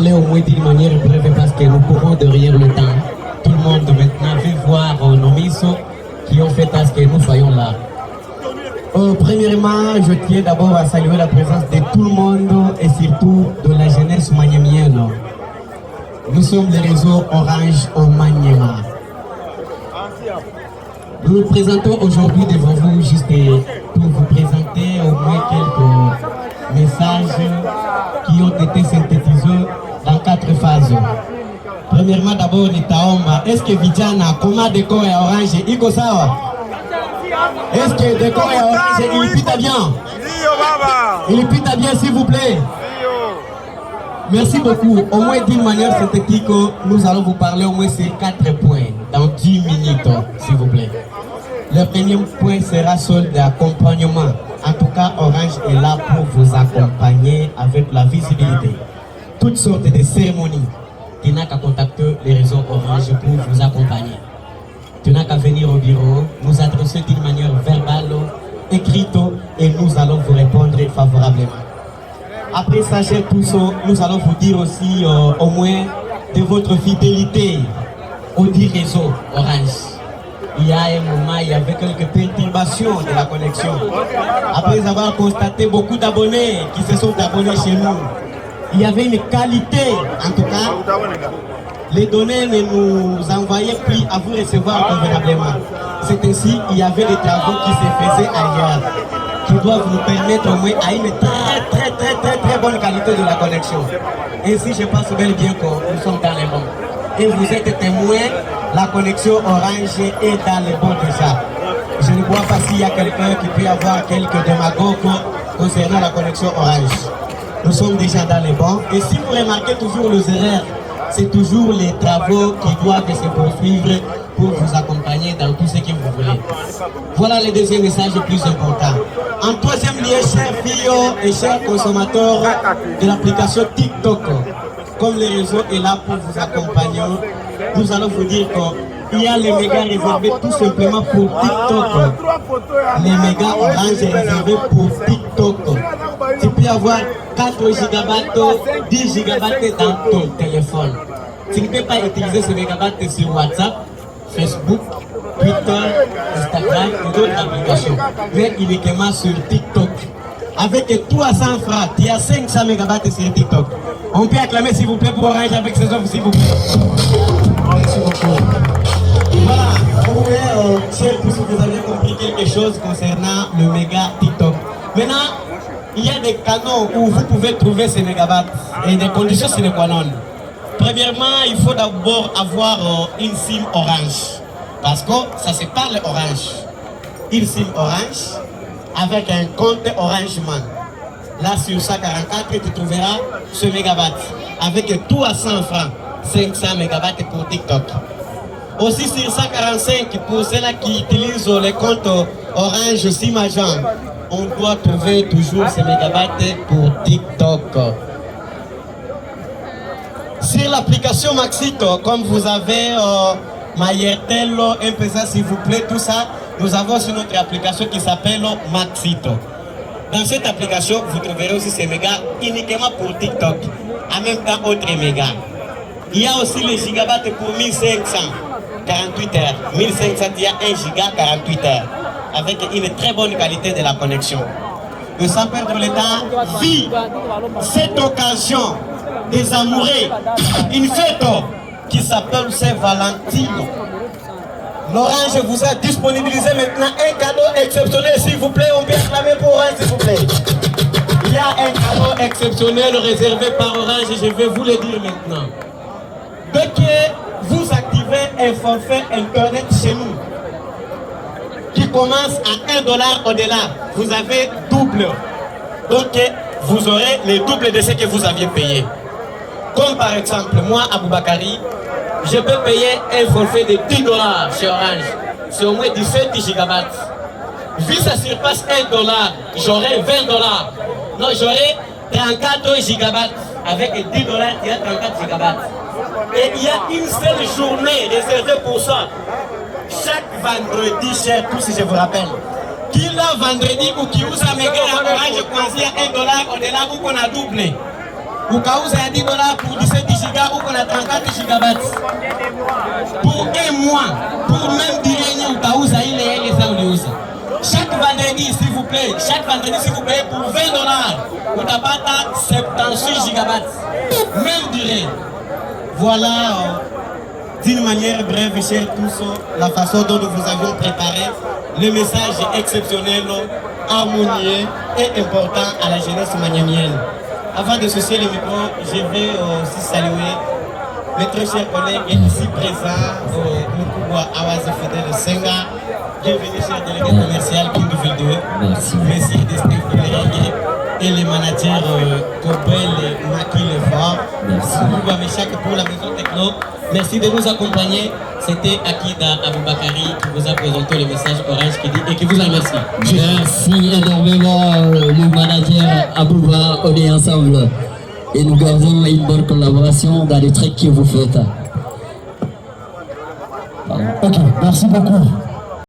parler au moins d'une manière brève parce que nous courons derrière le temps. Tout le monde maintenant veut voir nos missions qui ont fait à ce que nous soyons là. Premièrement, je tiens d'abord à saluer la présence de tout le monde et surtout de la jeunesse maniamienne. Nous sommes le réseau Orange au Maniema. Nous nous présentons aujourd'hui devant vous juste pour vous présenter au moins quelques messages qui ont été synthétisés dans 4 phases. Premièrement, d'abord, Nitaomba. Est-ce que Vijana, comment décor est orange? Iko sawa? Est-ce que décor est orange? Il pita bien? Il pita bien, s'il vous plaît? Merci beaucoup. Au moins d'une manière synthétique, nous allons vous parler au moins ces 4 points dans 10 minutes, s'il vous plaît. Le premier point sera celui d'accompagnement. En tout cas, Orange est là pour vous accompagner avec la visibilité. Toutes sortes de cérémonies. Tu n'as qu'à contacter les réseaux Orange pour vous accompagner. Tu n'as qu'à venir au bureau, nous adresser d'une manière verbale, écrite, et nous allons vous répondre favorablement. Après ça, chers tous, nous allons vous dire aussi au moins de votre fidélité au dit réseau Orange. Il y a un moment, il y avait quelques perturbations de la connexion. Après avoir constaté beaucoup d'abonnés qui se sont abonnés chez nous, il y avait une qualité, en tout cas. Les données ne nous envoyaient plus à vous recevoir convenablement. C'est ainsi qu'il y avait des travaux qui se faisaient ailleurs, qui doivent nous permettre au moins à une très bonne qualité de la connexion. Ainsi, je pense bel bien que nous sommes dans les bons. Et vous êtes témoins, la connexion Orange est dans les bons déjà. Je ne vois pas s'il y a quelqu'un qui peut avoir quelques démagogues concernant la connexion Orange. Nous sommes déjà dans les bons. Et si vous remarquez toujours les erreurs, c'est toujours les travaux qui doivent se poursuivre pour vous accompagner dans tout ce que vous voulez. Voilà le deuxième message le plus important. En troisième lieu, chers filles et chers consommateurs de l'application TikTok, comme le réseau est là pour vous accompagner, nous allons vous dire qu'il y a les mégas réservés tout simplement pour TikTok. Les mégas Orange réservés pour TikTok. Tu peux avoir 4 gigabytes, 10 gigabytes dans ton téléphone. Tu ne peux pas utiliser ces mégabytes sur WhatsApp, Facebook, Twitter, Instagram et d'autres applications, mais uniquement sur TikTok. Avec 300 francs, il y a 500 mégabytes sur TikTok. On peut acclamer s'il vous plaît pour Orange avec ses offres s'il vous plaît. Merci beaucoup. Voilà, vous pouvez, chers tous, vous avez compris quelque chose concernant le méga TikTok. Maintenant, il y a des canaux où vous pouvez trouver ces mégabytes et des conditions sine qua non. Premièrement, il faut d'abord avoir une SIM Orange. Parce que ça se parle Orange. Une SIM Orange avec un compte Orange Man. Là, sur 144, tu trouveras ce mégabyte. Avec 300 francs, 500 mégabytes pour TikTok. Aussi sur 145, pour ceux-là qui utilisent les comptes Orange SIM Agent, on doit trouver toujours ces mégabytes pour TikTok. Sur l'application Maxito, comme vous avez MyAirtel, M-Pesa s'il vous plaît, tout ça, nous avons sur notre application qui s'appelle Maxito. Dans cette application, vous trouverez aussi ces mégas uniquement pour TikTok, en même temps autres mégas. Il y a aussi les gigabytes pour 1500, 48 heures. 1500, il y a 1 giga, 48 heures. Avec une très bonne qualité de la connexion. Et sans perdre le temps, vit cette occasion des amoureux, une fête qui s'appelle Saint-Valentin. L'Orange vous a disponibilisé maintenant un cadeau exceptionnel, s'il vous plaît. On peut acclamer pour Orange, s'il vous plaît. Il y a un cadeau exceptionnel réservé par Orange et je vais vous le dire maintenant. Dès que vous activez un forfait Internet chez nous, qui commence à 1 dollar au-delà, vous avez double. Donc, vous aurez le double de ce que vous aviez payé. Comme par exemple, moi, Aboubakari, je peux payer un forfait de 10 dollars chez Orange. C'est au moins 17 gigabytes. Vu ça surpasse 1 dollar, j'aurai 20 dollars. Non, j'aurai 34 gigabytes. Avec 10 dollars, il y a 34 gigabytes. Et il y a une seule journée réservée pour ça. Chaque vendredi, cher tous, si je vous rappelle. Kila vendredi ukiuza mega ya Orange kuanzia 1 dollar au-delà ou qu'on a doublé. Ukauza ya 10 dollars pour 17 Tabata 76 gigabytes. Même durée. Voilà, d'une manière brève, chers tous, la façon dont nous vous avions préparé le message exceptionnel, harmonieux et important à la jeunesse maniamienne. Avant de cesser le micro, je vais aussi saluer mes très chers collègues ici présents au Mukubwa Awaze Fidel Senga. Bienvenue, cher délégué commercial King Ville 2. Merci. Merci de Steve Doléringue et les managers Cobel et Maki Lefort. Merci. Mukubwa Meshak pour la maison techno. Merci de nous accompagner. C'était Akida Aboubakari qui vous a présenté le message Orange qui dit et qui vous en remercie. Merci énormément, le manager Abouba. On est ensemble et nous gardons une bonne collaboration dans les trucs que vous faites. Ok, merci beaucoup.